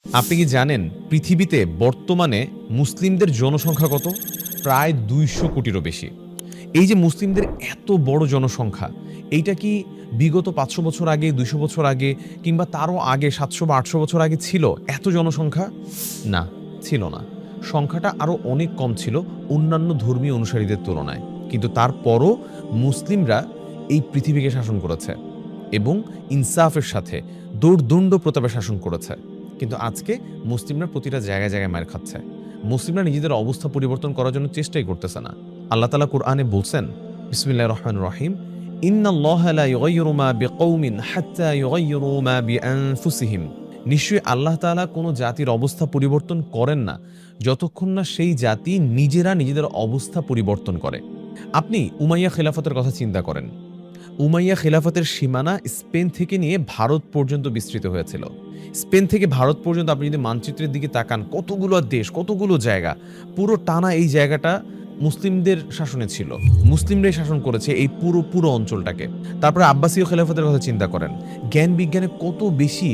আপনি কি জানেন পৃথিবীতে বর্তমানে মুসলিমদের জনসংখ্যা কত? প্রায় ২০০ কোটিরও বেশি। এই যে মুসলিমদের এত বড় জনসংখ্যা, এইটা কি বিগত ৫০০ বছর আগে, ২০০ বছর আগে কিংবা তারও আগে ৭০০ বা ৮০০ বছর আগে ছিল এত জনসংখ্যা? না, ছিল না। সংখ্যাটা আরো অনেক কম ছিল অন্যান্য ধর্মীয় অনুসারীদের তুলনায়। কিন্তু তারপরও মুসলিমরা এই পৃথিবীকে শাসন করেছে এবং ইনসাফের সাথে দোর্দণ্ড প্রতাপে শাসন করেছে। কিন্তু আজকে মুসলিমরা প্রতিটা জায়গায় জায়গায় মার খাচ্ছে। মুসলিমরা নিজেদের অবস্থা পরিবর্তন করার জন্য চেষ্টাই করতেছে না। আল্লাহ তাআলা কুরআনে বলছেন, বিসমিল্লাহির রহমানির রহিম, ইন্নাল্লাহা লা ইউগাইয়িরু মা বিকওমিন হাত্তা ইউগাইয়িরু মা বিআনফুসিহিম। নিশ্চয়ই আল্লাহ তাআলা কোনো জাতির অবস্থা পরিবর্তন করেন না যতক্ষণ না সেই জাতি নিজেরা নিজেদের অবস্থা পরিবর্তন করে। আপনি উমাইয়া খেলাফতের কথা চিন্তা করেন। উমাইয়া খেলাফতের সীমানা স্পেন থেকে নিয়ে ভারত পর্যন্ত বিস্তৃত হয়েছিল। স্পেন থেকে ভারত পর্যন্ত আপনি যদি মানচিত্রের দিকে তাকান, কতগুলো দেশ, কতগুলো জায়গা, পুরো টানা এই জায়গাটা মুসলিমদের শাসনে ছিল। মুসলিমরাই শাসন করেছে এই পুরো পুরো অঞ্চলটাকে। তারপরে আব্বাসীয় খেলাফতের কথা চিন্তা করেন। জ্ঞান বিজ্ঞানে কত বেশি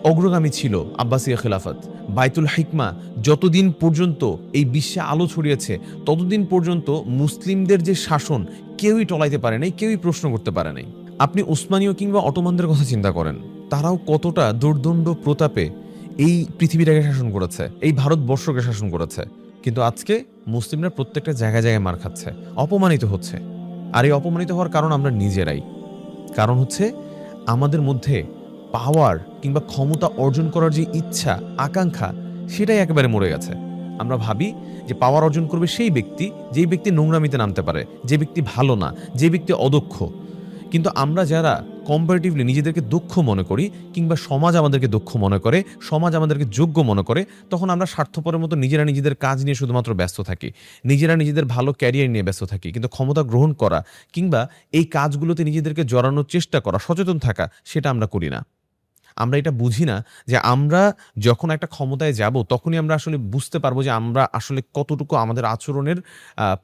অগ্রগামী ছিল আব্বাসীয় খেলাফত। বাইতুল হিকমা যতদিন পর্যন্ত এই বিশ্বে আলো ছড়িয়েছে, ততদিন পর্যন্ত মুসলিমদের যে শাসন কেউই টলাইতে পারে নাই, কেউই প্রশ্ন করতে পারে নাই। আপনি উসমানীয় কিংবা অটোমানদের কথা চিন্তা করেন, তারাও কতটা দুর্দণ্ড প্রতাপে এই পৃথিবীটাকে শাসন করেছে, এই ভারতবর্ষকে শাসন করেছে। কিন্তু আজকে মুসলিমরা প্রত্যেকটা জায়গায় জায়গায় মার খাচ্ছে, অপমানিত হচ্ছে। আর এই অপমানিত হওয়ার কারণ আমরা নিজেরাই। কারণ হচ্ছে আমাদের মধ্যে পাওয়ার কিংবা ক্ষমতা অর্জন করার যে ইচ্ছা, আকাঙ্ক্ষা, সেটাই একেবারে মরে গেছে। আমরা ভাবি যে পাওয়ার অর্জন করবে সেই ব্যক্তি, যেই ব্যক্তি নোংরামিতে নামতে পারে, যে ব্যক্তি ভালো না, যে ব্যক্তি অদক্ষ। কিন্তু আমরা যারা কম্পারেটিভলি নিজেদেরকে দক্ষ মনে করি কিংবা সমাজ আমাদেরকে দক্ষ মনে করে, সমাজ আমাদেরকে যোগ্য মনে করে, তখন আমরা স্বার্থপরের মতো নিজেরা নিজেদের কাজ নিয়ে শুধুমাত্র ব্যস্ত থাকি, নিজেরা নিজেদের ভালো ক্যারিয়ার নিয়ে ব্যস্ত থাকি। কিন্তু ক্ষমতা গ্রহণ করা কিংবা এই কাজগুলোতে নিজেদেরকে জড়ানোর চেষ্টা করা, সচেতন থাকা, সেটা আমরা করি না। আমরা এটা বুঝি না যে আমরা যখন একটা ক্ষমতায় যাব তখনই আমরা আসলে বুঝতে পারবো যে আমরা আসলে কতটুকু আমাদের আচরণের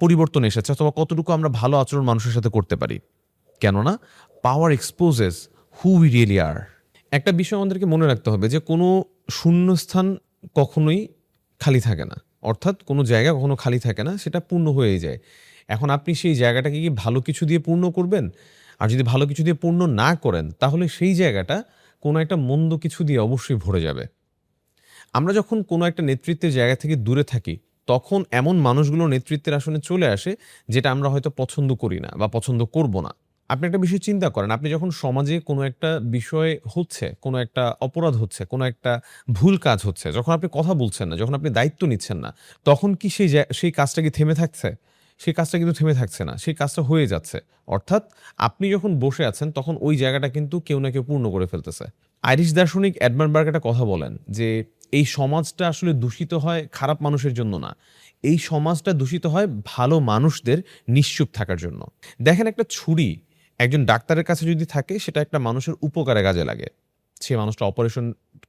পরিবর্তন এসেছে অথবা কতটুকু আমরা ভালো আচরণ মানুষের সাথে করতে পারি। কেননা পাওয়ার এক্সপোজেস হু উই রিয়েলি আর। একটা বিষয় আমাদেরকে মনে রাখতে হবে যে কোনো শূন্যস্থান কখনোই খালি থাকে না। অর্থাৎ কোনো জায়গা কখনো খালি থাকে না, সেটা পূর্ণ হয়েই যায়। এখন আপনি সেই জায়গাটাকে কি ভালো কিছু দিয়ে পূর্ণ করবেন? আর যদি ভালো কিছু দিয়ে পূর্ণ না করেন, তাহলে সেই জায়গাটা কোনো একটা মন্দ কিছু দিয়ে অবশ্যই ভরে যাবে। আমরা যখন কোনো একটা নেতৃত্বের জায়গা থেকে দূরে থাকি, তখন এমন মানুষগুলো নেতৃত্বের আসনে চলে আসে যেটা আমরা হয়তো পছন্দ করি না বা পছন্দ করব না। আপনি একটা বিষয় চিন্তা করেন, আপনি যখন সমাজে কোনো একটা বিষয় হচ্ছে, কোনো একটা অপরাধ হচ্ছে, কোনো একটা ভুল কাজ হচ্ছে, যখন আপনি কথা বলছেন না, যখন আপনি দায়িত্ব নিচ্ছেন না, তখন কি সেই কাজটা কি থেমে থাকছে? সেই কাজটা কিন্তু থেমে থাকছে না। সেই কাজটা হয়ে যাচ্ছে। অর্থাৎ আপনি যখন বসে আছেন, তখন ওই জায়গাটা কিন্তু কেউ না কেউ পূর্ণ করে ফেলতেছে। আইরিশ দার্শনিক এডমান্ড বার্গ একটা কথা বলেন যে, এই সমাজটা আসলে দূষিত হয় খারাপ মানুষের জন্য না। এই সমাজটা দূষিত হয় ভালো মানুষদের নিশ্চুপ থাকার জন্য। দেখেন, একটা ছুরি একজন ডাক্তারের কাছে যদি থাকে, সেটা একটা মানুষের উপকারে কাজে লাগে। সে মানুষটা অপারেশন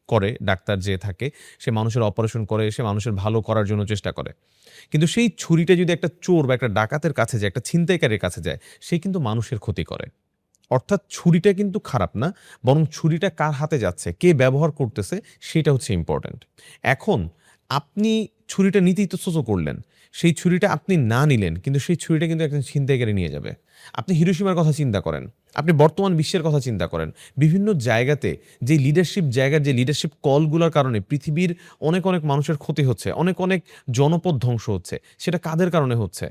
করে, ডাক্তার যে থাকে, সে মানুষের অপারেশন করে, সে মানুষের ভালো করার জন্য চেষ্টা করে। কিন্তু সেই ছুরিটা যদি একটা চোর বা একটা ডাকাতের কাছে যায়, একটা ছিনতাইকারীর কাছে যায়, সে কিন্তু মানুষের ক্ষতি করে। অর্থাৎ ছুরিটা কিন্তু খারাপ না, বরং ছুরিটা কার হাতে যাচ্ছে, কে ব্যবহার করতেছে, সেটা হচ্ছে ইম্পর্ট্যান্ট। এখন আপনি ছুরিটা নিতেই তো করলেন। সেই ছুরিটা আপনি না নিলেন, কিন্তু সেই ছুরিটা কিন্তু একজন ছিনতাইকারী নিয়ে যাবে। আপনি হিরোশিমার কথা চিন্তা করেন, আপনি বর্তমান বিশ্বের কথা চিন্তা করেন। বিভিন্ন জায়গাতে যে লিডারশিপ কলগুলোর কারণে পৃথিবীর অনেক অনেক মানুষের ক্ষতি হচ্ছে, অনেক অনেক জনপদ ধ্বংস হচ্ছে। সেটা কাদের কারণে হচ্ছে?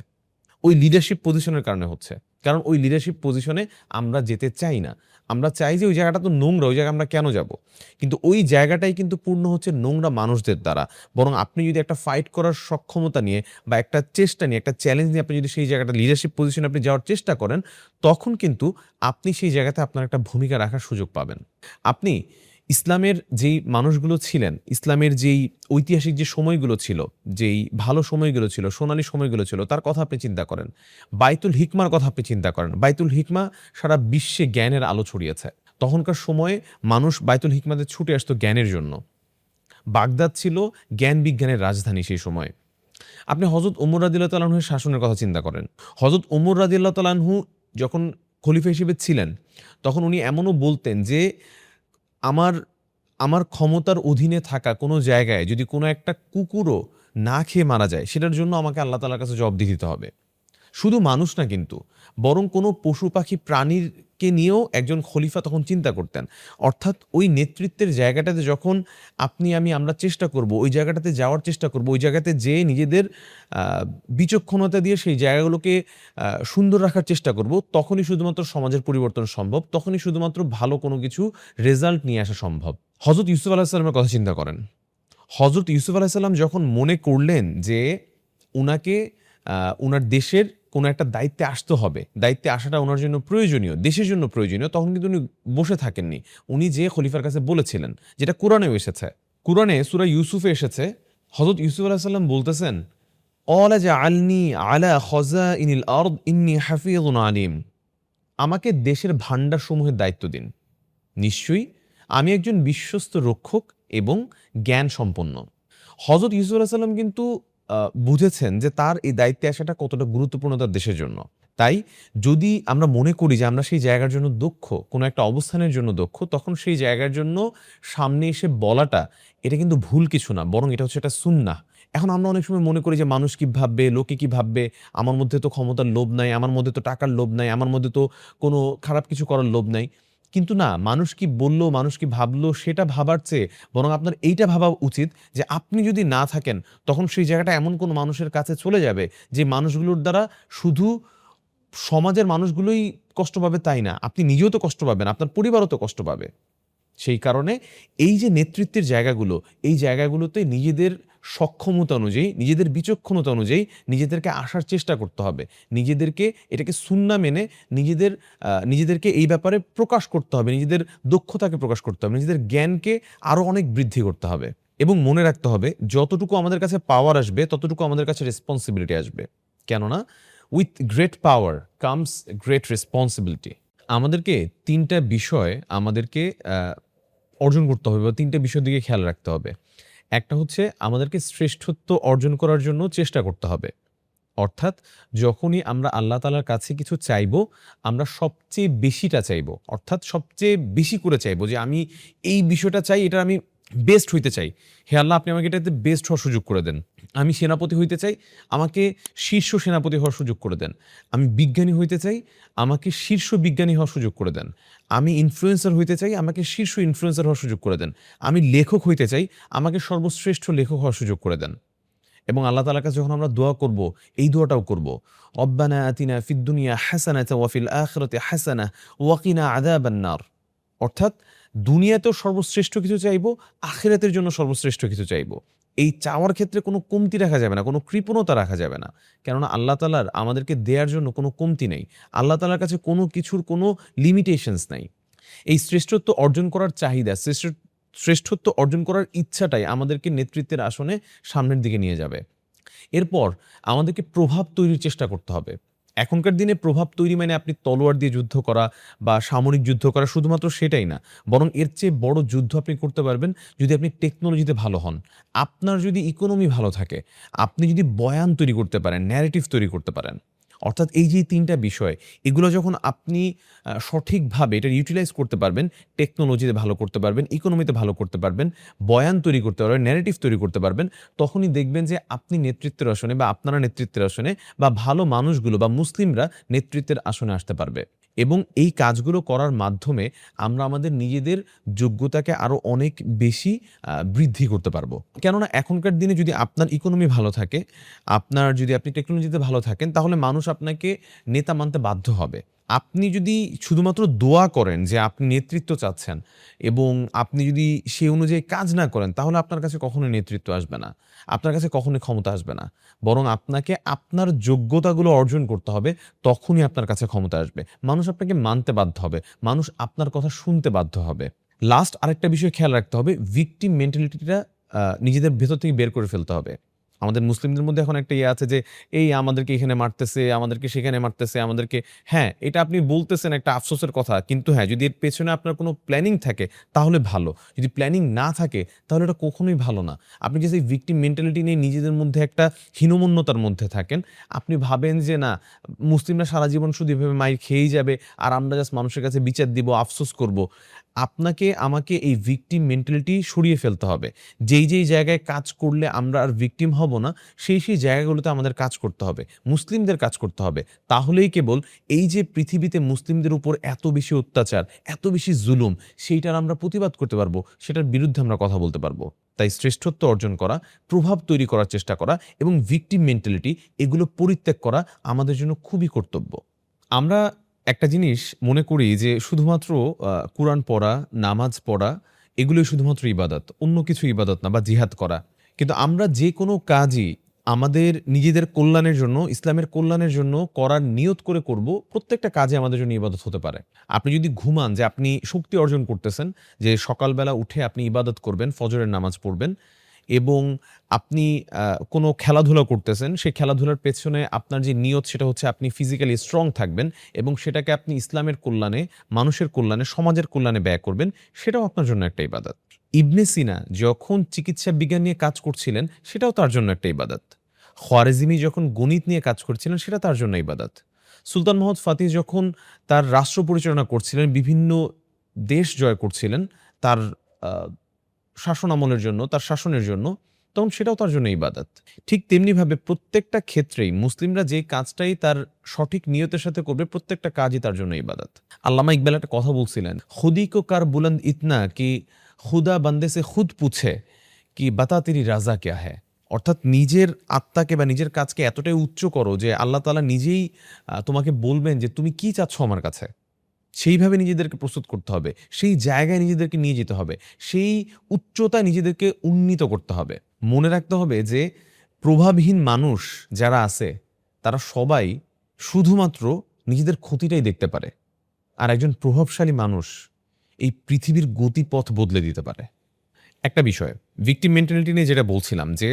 ওই লিডারশিপ পজিশনের কারণে হচ্ছে। কারণ ওই লিডারশিপ পজিশনে আমরা যেতে চাই না। আমরা চাই যে ওই জায়গাটা তো নোংরা, ওই জায়গায় আমরা কেন যাব? কিন্তু ওই জায়গাটাই কিন্তু পূর্ণ হচ্ছে নোংরা মানুষদের দ্বারা। বরং আপনি যদি একটা ফাইট করার সক্ষমতা নিয়ে বা একটা চেষ্টা নিয়ে, একটা চ্যালেঞ্জ নিয়ে আপনি যদি সেই জায়গাটা লিডারশিপ পজিশনে আপনি যাওয়ার চেষ্টা করেন, তখন কিন্তু আপনি সেই জায়গাতে আপনার একটা ভূমিকা রাখার সুযোগ পাবেন। আপনি ইসলামের যেই মানুষগুলো ছিলেন, ইসলামের যেই ঐতিহাসিক যে সময়গুলো ছিল, যেই ভালো সময়গুলো ছিল, সোনালী সময়গুলো ছিল, তার কথা আপনি চিন্তা করেন। বাইতুল হিকমার কথা আপনি চিন্তা করেন। বাইতুল হিকমা সারা বিশ্বে জ্ঞানের আলো ছড়িয়েছে। তখনকার সময়ে মানুষ বাইতুল হিকমাতে ছুটে আসতো জ্ঞানের জন্য। বাগদাদ ছিল জ্ঞান বিজ্ঞানের রাজধানী সেই সময়ে। আপনি হযরত ওমর রাদিয়াল্লাহু তাআলা আনহুর শাসনের কথা চিন্তা করেন। হযরত ওমর রাদিয়াল্লাহু তাআলা আনহু যখন খলিফা হিসেবে ছিলেন, তখন উনি এমনও বলতেন যে, আমার আমার ক্ষমতার অধীনে থাকা কোনো জায়গায় যদি কোনো একটা কুকুরও না খেয়ে মারা যায়, সেটার জন্য আমাকে আল্লাহ তাআলার কাছে জবাবদিহি দিতে হবে। শুধু মানুষ না কিন্তু, বরং কোনো পশু পাখি প্রাণীরকে নিয়েও একজন খলিফা তখন চিন্তা করতেন। অর্থাৎ ওই নেতৃত্বের জায়গাটাতে যখন আপনি আমি আমরা চেষ্টা করব, ওই জায়গাটাতে যাওয়ার চেষ্টা করব, ওই জায়গাতে যেয়ে নিজেদের বিচক্ষণতা দিয়ে সেই জায়গাগুলোকে সুন্দর রাখার চেষ্টা করব, তখনই শুধুমাত্র সমাজের পরিবর্তন সম্ভব, তখনই শুধুমাত্র ভালো কোনো কিছু রেজাল্ট নিয়ে আসা সম্ভব। হযরত ইউসুফ আলাইহিস সালামের কথা চিন্তা করেন। হযরত ইউসুফ আলাইহিস সালাম যখন মনে করলেন যে উনাকে উনার দেশের কোনো একটা দায়িত্বে আসতে হবে, দায়িত্বে আসাটা ওনার জন্য প্রয়োজনীয়, দেশের জন্য প্রয়োজনীয়, তখন কিন্তু উনি বসে থাকেননি। উনি যেয়ে খলিফার কাছে বলেছিলেন, যেটা কোরআনেও এসেছে। কোরআনে সূরা ইউসুফে এসেছে, হযরত ইউসুফ আলাইহিস সালাম বলতেছেন, ক্বালা জাআলনি আলা খাযাইনিল আরদ ইন্নী হাফীযুন আলীম। আমাকে দেশের ভাণ্ডারসমূহের দায়িত্ব দিন। নিশ্চয়ই আমি একজন বিশ্বস্ত রক্ষক এবং জ্ঞান সম্পন্ন। হযরত ইউসুফ আলাইহিস সালাম কিন্তু বুঝেছেন যে তার এই দায়িত্বে আসাটা কতটা গুরুত্বপূর্ণ তার দেশের জন্য। তাই যদি আমরা মনে করি যে আমরা সেই জায়গার জন্য দক্ষ, কোনো একটা অবস্থানের জন্য দক্ষ, তখন সেই জায়গার জন্য সামনে এসে বলাটা এটা কিন্তু ভুল কিছু না, বরং এটা হচ্ছে একটা সুন্নাহ। এখন আমরা অনেক সময় মনে করি যে মানুষ কি ভাববে, লোকে কি ভাববে, আমার মধ্যে তো ক্ষমতার লোভ নাই, আমার মধ্যে তো টাকার লোভ নাই, আমার মধ্যে তো কোনো খারাপ কিছু করার লোভ নাই। কিন্তু না, মানুষ কি বলল, মানুষ কি ভাবলো সেটা ভাবার চেয়ে বরং আপনার এইটা ভাবা উচিত যে আপনি যদি না থাকেন, তখন সেই জায়গাটা এমন কোনো মানুষের কাছে চলে যাবে যে মানুষগুলোর দ্বারা শুধু সমাজের মানুষগুলোই কষ্ট পাবে তাই না, আপনি নিজেও তো কষ্ট পাবেন, আপনার পরিবারও তো কষ্ট পাবে। সেই কারণে এই যে নেতৃত্বের জায়গাগুলো, এই জায়গাগুলোতে নিজেদের সক্ষমতা অনুযায়ী, নিজেদের বিচক্ষণতা অনুযায়ী নিজেদেরকে আসার চেষ্টা করতে হবে। নিজেদেরকে এটাকে সুন্নাহ মেনে নিজেদেরকে এই ব্যাপারে প্রকাশ করতে হবে, নিজেদের দক্ষতাকে প্রকাশ করতে হবে, নিজেদের জ্ঞানকে আরো অনেক বৃদ্ধি করতে হবে। এবং মনে রাখতে হবে, যতটুকু আমাদের কাছে পাওয়ার আসবে, ততটুকু আমাদের কাছে রেসপন্সিবিলিটি আসবে। কেননা with great power comes great responsibility. আমাদেরকে ৩টা বিষয় আমাদেরকে অর্জন করতে হবে বা ৩টে বিষয়ের দিকে খেয়াল রাখতে হবে। একটা হচ্ছে আমাদেরকে শ্রেষ্ঠত্ব অর্জন করার জন্য চেষ্টা করতে হবে। অর্থাৎ যখনই আমরা আল্লাহ তাআলার কাছে কিছু চাইবো, আমরা সবচেয়ে বেশিটা চাইবো। অর্থাৎ সবচেয়ে বেশি করে চাইবো যে আমি এই বিষয়টা চাই, এটার আমি বেস্ট হইতে চাই। হে আল্লাহ, আপনি আমাকে এটাতে বেস্ট হওয়ার সুযোগ করে দেন। আমি সেনাপতি হইতে চাই, আমাকে শীর্ষ সেনাপতি হওয়ার সুযোগ করে দেন। আমি বিজ্ঞানী হইতে চাই, আমাকে শীর্ষ বিজ্ঞানী হওয়ার সুযোগ করে দেন। আমি ইনফ্লুয়েন্সার হইতে চাই, আমাকে শীর্ষ ইনফ্লুয়েন্সার হওয়ার সুযোগ করে দেন। আমি লেখক হইতে চাই, আমাকে সর্বশ্রেষ্ঠ লেখক হওয়ার সুযোগ করে দেন। এবং আল্লাহ তাআলার কাছে যখন আমরা দোয়া করব, এই দোয়াটাও করব, রব্বানা আতিনা ফিদ দুনিয়া হাসানাতাও ওয়া ফিল আখিরাতি হাসানাহ ওয়া কিনা আযাবান নার। অর্থাৎ দুনিয়াতেও সর্বশ্রেষ্ঠ কিছু চাইবো, আখিরাতের জন্য সর্বশ্রেষ্ঠ কিছু চাইবো। এই চাওয়ার ক্ষেত্রে কোনো কমতি রাখা যাবে না, কোনো কৃপণতা রাখা যাবে না। কেননা আল্লাহ তাআলার আমাদেরকে দেয়ার জন্য কোনো কমতি নেই। আল্লাহ তাআলার কাছে কোনো কিছুর কোনো লিমিটেশনস নাই। এই শ্রেষ্ঠত্ব অর্জন করার চাহিদা, শ্রেষ্ঠত্ব অর্জন করার ইচ্ছাটাই আমাদেরকে নেতৃত্বের আসনে সামনের দিকে নিয়ে যাবে। এরপর আমাদেরকে প্রভাব তৈরির চেষ্টা করতে হবে। এখনকার দিনে প্রভাব তৈরি মানে আপনি তলোয়ার দিয়ে যুদ্ধ করা বা সামরিক যুদ্ধ করা, শুধুমাত্র সেটাই না, বরং এর চেয়ে বড় যুদ্ধ আপনি করতে পারবেন যদি আপনি টেকনোলজিতে ভালো হন, আপনার যদি ইকোনমি ভালো থাকে, আপনি যদি বয়ান তৈরি করতে পারেন, ন্যারেটিভ তৈরি করতে পারেন। অর্থাৎ এই যে ৩টা বিষয়, এগুলো যখন আপনি সঠিকভাবে এটা ইউটিলাইজ করতে পারবেন, টেকনোলজিতে ভালো করতে পারবেন, ইকোনমিতে ভালো করতে পারবেন, বয়ান তৈরি করতে পারবেন, ন্যারেটিভ তৈরি করতে পারবেন, তখনই দেখবেন যে আপনি নেতৃত্বের আসনে বা আপনারা নেতৃত্বের আসনে বা ভালো মানুষগুলো বা মুসলিমরা নেতৃত্বের আসনে আসতে পারবে। এবং এই কাজগুলো করার মাধ্যমে আমরা আমাদের নিজেদের যোগ্যতাকে আরো অনেক বেশি বৃদ্ধি করতে পারবো। কেননা এখনকার দিনে যদি আপনার ইকোনমি ভালো থাকে, যদি আপনি টেকনোলজিতে ভালো থাকেন, তাহলে মানুষ আপনাকে নেতা মানতে বাধ্য হবে। আপনি যদি শুধুমাত্র দোয়া করেন যে আপনি নেতৃত্ব চাচ্ছেন এবং আপনি যদি সেই অনুযায়ী কাজ না করেন, তাহলে আপনার কাছে কখনোই নেতৃত্ব আসবে না, আপনার কাছে কখনোই ক্ষমতা আসবে না। বরং আপনাকে আপনার যোগ্যতাগুলো অর্জন করতে হবে, তখনই আপনার কাছে ক্ষমতা আসবে। মানুষ আপনাকে মানতে বাধ্য হবে, মানুষ আপনার কথা শুনতে বাধ্য হবে। লাস্ট আরেকটা বিষয় খেয়াল রাখতে হবে, ভিকটিম মেন্টালিটিটা নিজেদের ভেতর থেকে বের করে ফেলতে হবে। আমাদের মুসলিমদের মধ্যে এখন একটা আছে যে এই আমাদেরকে এখানে মারতেছে, আমাদেরকে সেখানে মারতেছে, আমাদেরকে, হ্যাঁ এটা আপনি বলতেছেন একটা আফসোসের কথা, কিন্তু হ্যাঁ যদি এর পেছনে আপনার কোনো প্ল্যানিং থাকে তাহলে ভালো, যদি প্ল্যানিং না থাকে তাহলে এটা কখনোই ভালো না। আপনি যে সেই ভিকটিম মেন্টালিটি নিয়ে নিজেদের মধ্যে একটা হীনমন্যতার মধ্যে থাকেন, আপনি ভাবেন যে না, মুসলিমরা সারা জীবন শুধু এভাবে মাইর খেয়েই যাবে আর আমরা জাস্ট মানুষের কাছে বিচার দিব, আফসোস করব। আপনাকে আমাকে এই ভিকটিম মেন্টালিটি সরিয়ে ফেলতে হবে। যেই জায়গায় কাজ করলে আমরা আর ভিকটিম হব না, সেই জায়গাগুলোতে আমাদের কাজ করতে হবে। মুসলিমদের কাজ করতে হবে। তাহলেই কেবল এই যে পৃথিবীতে মুসলিমদের উপর এত বেশি অত্যাচার, এত বেশি জুলুম, সেইটার আমরা প্রতিবাদ করতে পারবো, সেটার বিরুদ্ধে আমরা কথা বলতে পারবো। তাই শ্রেষ্ঠত্ব অর্জন করা, প্রভাব তৈরি করার চেষ্টা করা এবং ভিকটিম মেন্টালিটি এগুলো পরিত্যাগ করা আমাদের জন্য খুবই কর্তব্য। আমরা একটা জিনিস মনে করি যে শুধুমাত্র কুরআন পড়া, নামাজ পড়া এগুলোই শুধুমাত্র ইবাদত, অন্য কিছু ইবাদত না, বা জিহাদ করা। কিন্তু আমরা যে কোনো কাজই আমাদের নিজেদের কল্যাণের জন্য, ইসলামের কল্যাণের জন্য করার নিয়ত করে করব, প্রত্যেকটা কাজে আমাদের জন্য ইবাদত হতে পারে। আপনি যদি ঘুমান যে আপনি শক্তি অর্জন করতেছেন, যে সকালবেলা উঠে আপনি ইবাদত করবেন, ফজরের নামাজ পড়বেন, এবং আপনি কোনো খেলাধুলা করতেছেন, সেই খেলাধুলার পেছনে আপনার যে নিয়ত সেটা হচ্ছে আপনি ফিজিক্যালি স্ট্রং থাকবেন এবং সেটাকে আপনি ইসলামের কল্যাণে, মানুষের কল্যাণে, সমাজের কল্যাণে ব্যয় করবেন, সেটাও আপনার জন্য একটা ইবাদত। ইবনে সিনা যখন চিকিৎসা বিজ্ঞান নিয়ে কাজ করছিলেন, সেটাও তার জন্য একটা ইবাদত। খোয়ারেজিমি যখন গণিত নিয়ে কাজ করছিলেন, সেটা তার জন্য ইবাদত। সুলতান মোহাম্মদ ফাতিহ যখন তার রাষ্ট্র পরিচালনা করছিলেন, বিভিন্ন দেশ জয় করছিলেন তার শাসন আমলের জন্য, তার শাসনের জন্য, তখন সেটাও তার জন্য ইবাদত। ঠিক তেমনিভাবে প্রত্যেকটা ক্ষেত্রেই মুসলিমরা যে কাজটাই তার সঠিক নিয়তের সাথে করবে, প্রত্যেকটা কাজই তার জন্য ইবাদত। আল্লামা ইকবাল একটা কথা বলছিলেন, খুদি কো কার বুলন্দ ইতনা কি খুদা বান্দে সে খুদ পুছে কি বাতা তেরি রাজা ক্যা হ্যায়। অর্থাৎ নিজের আত্মাকে বা নিজের কাজকে এতটাই উচ্চ করো যে আল্লাহ তাআলা নিজেই তোমাকে বলবেন যে তুমি কি চাচ্ছ আমার কাছে। সেইভাবে নিজেদেরকে প্রস্তুত করতে হবে, সেই জায়গায় নিজেদেরকে নিয়ে যেতে হবে, সেই উচ্চতায় নিজেদেরকে উন্নীত করতে হবে। মনে রাখতে হবে যে প্রভাবহীন মানুষ যারা আছে তারা সবাই শুধুমাত্র নিজেদের ক্ষতিটাই দেখতে পারে, আর একজন প্রভাবশালী মানুষ এই পৃথিবীর গতিপথ বদলে দিতে পারে। একটা বিষয় ভিকটিম মেন্টালিটি নিয়ে যেটা বলছিলাম, যে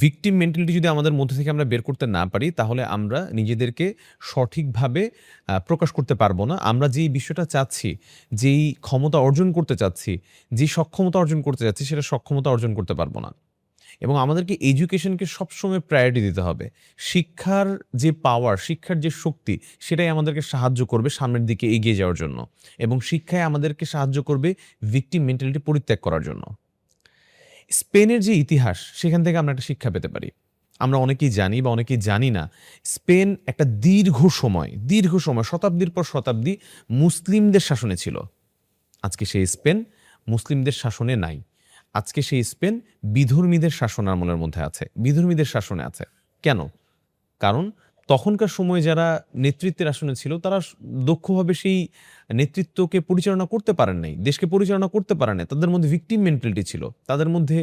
ভিকটিম মেন্টালিটি যদি আমাদের মধ্যে থেকে আমরা বের করতে না পারি, তাহলে আমরা নিজেদেরকে সঠিকভাবে প্রকাশ করতে পারবো না। আমরা যেই বিষয়টা চাচ্ছি, যেই ক্ষমতা অর্জন করতে চাচ্ছি, যে সক্ষমতা অর্জন করতে চাচ্ছি, সেটা সক্ষমতা অর্জন করতে পারবো না। এবং আমাদেরকে এডুকেশনকে সবসময় প্রায়োরিটি দিতে হবে। শিক্ষার যে পাওয়ার, শিক্ষার যে শক্তি, সেটাই আমাদেরকে সাহায্য করবে সামনের দিকে এগিয়ে যাওয়ার জন্য, এবং শিক্ষায় আমাদেরকে সাহায্য করবে ভিকটিম মেন্টালিটি পরিত্যাগ করার জন্য। স্পেনের যে ইতিহাস, সেখান থেকে আমরা একটা শিক্ষা পেতে পারি। আমরা অনেকেই জানি বা অনেকেই জানি না, স্পেন একটা দীর্ঘ সময়, শতাব্দীর পর শতাব্দী মুসলিমদের শাসনে ছিল। আজকে সেই স্পেন মুসলিমদের শাসনে নাই। আজকে সেই স্পেন বিধর্মীদের শাসন আমলের মধ্যে আছে, বিধর্মীদের শাসনে আছে। কেন? কারণ তখনকার সময়ে যারা নেতৃত্বের আসনে ছিল, তারা দক্ষভাবে সেই নেতৃত্বকে পরিচালনা করতে পারেন নাই, দেশকে পরিচালনা করতে পারেন নাই। তাদের মধ্যে ভিকটিম মেন্টালিটি ছিল, তাদের মধ্যে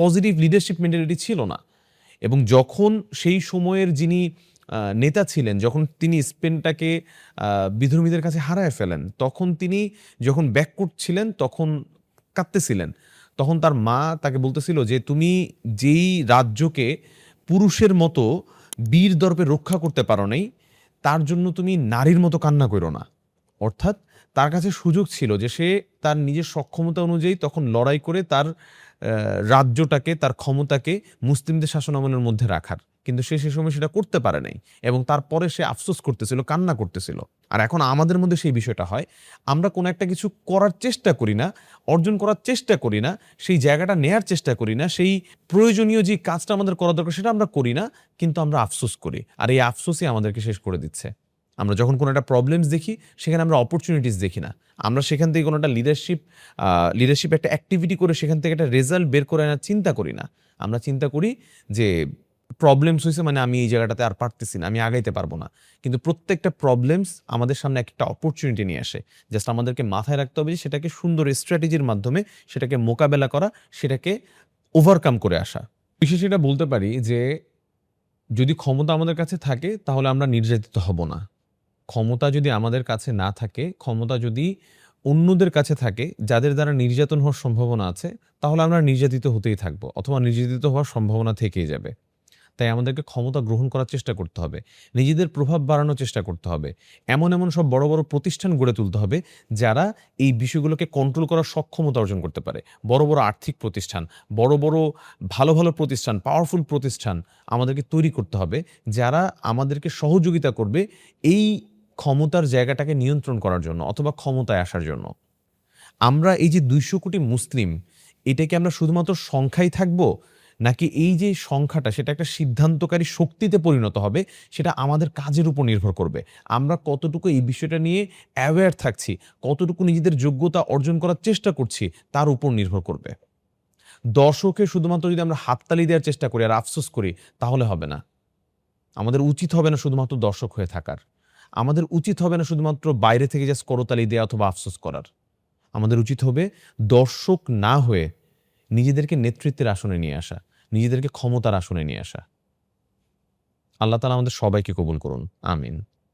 পজিটিভ লিডারশিপ মেন্টালিটি ছিল না। এবং যখন সেই সময়ের যিনি নেতা ছিলেন, যখন তিনি স্পেনটাকে বিধর্মীদের কাছে হারায় ফেলেন, তখন তিনি যখন ব্যাক করছিলেন, তখন কাঁদতেছিলেন। তখন তার মা তাকে বলতেছিল যে তুমি যেই রাজ্যকে পুরুষের মতো বীর দর্পে রক্ষা করতে পারো নাই, তার জন্য তুমি নারীর মতো কান্না করো না। অর্থাৎ তার কাছে সুযোগ ছিল যে সে তার নিজের সক্ষমতা অনুযায়ী তখন লড়াই করে তার রাজ্যটাকে, তার ক্ষমতাকে মুসলিমদের শাসনামলের মধ্যে রাখার, কিন্তু সে সময় সেটা করতে পারে নাই, এবং তারপরে সে আফসোস করতেছিল, কান্না করতেছিল। আর এখন আমাদের মধ্যে সেই বিষয়টা হয়, আমরা কোনো একটা কিছু করার চেষ্টা করি না, অর্জন করার চেষ্টা করি না, সেই জায়গাটা নেয়ার চেষ্টা করি না, সেই প্রয়োজনীয় যে কাজটা আমাদের করা দরকার সেটা আমরা করি না, কিন্তু আমরা আফসোস করি। আর এই আফসোসই আমাদেরকে শেষ করে দিচ্ছে। আমরা যখন কোনো একটা প্রবলেমস দেখি, সেখানে আমরা অপরচুনিটিস দেখি না। আমরা সেখান থেকে কোনো একটা লিডারশিপ একটা অ্যাক্টিভিটি করে সেখান থেকে একটা রেজাল্ট বের করে আনার চিন্তা করি না। আমরা চিন্তা করি যে প্রবলেমস হয়েছে মানে আমি এই জায়গাটাতে আর পারতেছি না, আমি আগাইতে পারবো না। কিন্তু প্রত্যেকটা প্রবলেমস আমাদের সামনে একটা অপরচুনিটি নিয়ে আসে। জাস্ট আমাদেরকে মাথায় রাখতে হবে যে সেটাকে সুন্দর স্ট্র্যাটেজির মাধ্যমে সেটাকে মোকাবেলা করা, সেটাকে ওভারকাম করে আসা। বিশেষ এটা বলতে পারি যে যদি ক্ষমতা আমাদের কাছে থাকে, তাহলে আমরা নির্যাতিত হব না। ক্ষমতা যদি আমাদের কাছে না থাকে, ক্ষমতা যদি অন্যদের কাছে থাকে, যাদের দ্বারা নির্যাতন হওয়ার সম্ভাবনা আছে, তাহলে আমরা নির্যাতিত হতেই থাকবো, অথবা নির্যাতিত হওয়ার সম্ভাবনা থেকেই যাবে। তাই আমাদেরকে ক্ষমতা গ্রহণ করার চেষ্টা করতে হবে, নিজেদের প্রভাব বাড়ানোর চেষ্টা করতে হবে, এমন সব বড় বড় প্রতিষ্ঠান গড়ে তুলতে হবে যারা এই বিষয়গুলোকে কন্ট্রোল করার সক্ষমতা অর্জন করতে পারে। বড় বড় আর্থিক প্রতিষ্ঠান, বড় বড় ভালো ভালো প্রতিষ্ঠান, পাওয়ারফুল প্রতিষ্ঠান আমাদেরকে তৈরি করতে হবে, যারা আমাদেরকে সহযোগিতা করবে এই ক্ষমতার জায়গাটাকে নিয়ন্ত্রণ করার জন্য অথবা ক্ষমতায় আসার জন্য। আমরা এই যে ২০০ কোটি মুসলিম, এটাকে আমরা শুধুমাত্র সংখ্যাই থাকবো, নাকি এই যে সংখ্যাটা সেটা একটা সিদ্ধান্তকারী শক্তিতে পরিণত হবে, সেটা আমাদের কাজের উপর নির্ভর করবে। আমরা কতটুকু এই বিষয়টা নিয়ে অ্যাওয়্যার থাকছি, কতটুকু নিজেদের যোগ্যতা অর্জন করার চেষ্টা করছি, তার উপর নির্ভর করবে। দর্শকের শুধুমাত্র যদি আমরা হাততালি দেওয়ার চেষ্টা করি আর আফসোস করি, তাহলে হবে না। আমাদের উচিত হবে না শুধুমাত্র দর্শক হয়ে থাকার। আমাদের উচিত হবে না শুধুমাত্র বাইরে থেকে জাস্ট করতালি দেয়া অথবা আফসোস করার। আমাদের উচিত হবে দর্শক না হয়ে নিজেদেরকে নেতৃত্বের আসনে নিয়ে আসা, নিজেদেরকে ক্ষমতার আসনে নিয়ে আসা। আল্লাহ তাআলা আমাদের সবাইকে কবুল করুন। আমিন।